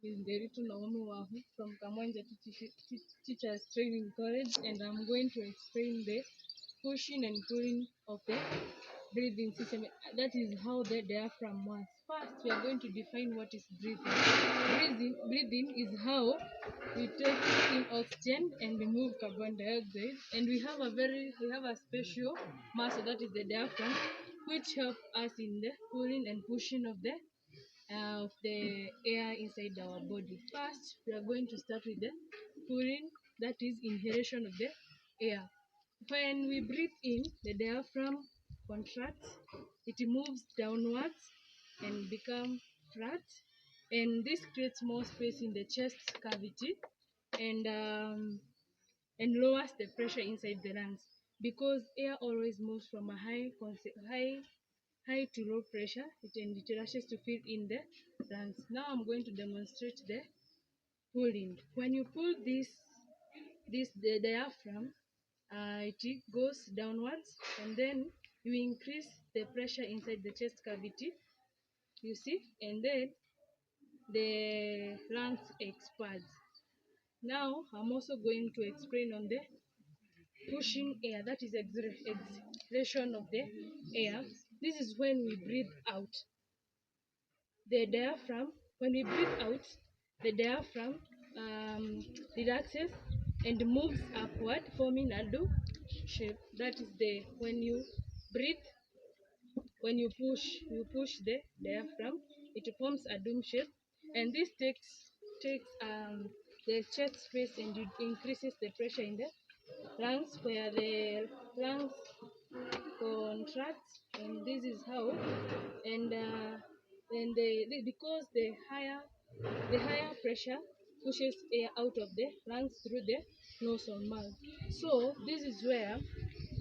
is Nderitu Naomi Wahu from Kamwanja Teachers Training College, and I'm going to explain the pushing and pulling of the breathing system. That is how the diaphragm works. First, we are going to define what is breathing. Breathing is how we take in oxygen and remove carbon dioxide, and we have a special muscle, that is the diaphragm, which help us in the pulling and pushing of the air inside our body. First, we are going to start with the pulling, that is inhalation of the air. When we breathe in, the diaphragm contracts, it moves downwards and become flat, and this creates more space in the chest cavity and lowers the pressure inside the lungs, because air always moves from a high to low pressure, and it rushes to fill in the lungs. Now I'm going to demonstrate the pulling. When you pull the diaphragm, it goes downwards, and then you increase the pressure inside the chest cavity, you see, and then the lungs expand. Now I'm also going to explain on the pushing air, that is exhalation of the air. This is when we breathe out. The diaphragm, when we breathe out, the diaphragm relaxes and moves upward, forming a dome shape. That is when you breathe, when you push the diaphragm, it forms a dome shape, and this takes the chest space, and it increases the pressure in the lungs, where the lungs contract, and this is how, and because the higher pressure pushes air out of the lungs through the nose or mouth. So this is where,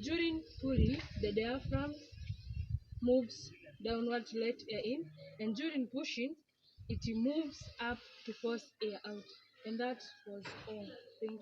during pulling, the diaphragm moves downward to let air in, and during pushing, it moves up to force air out. And that was all. Thank you.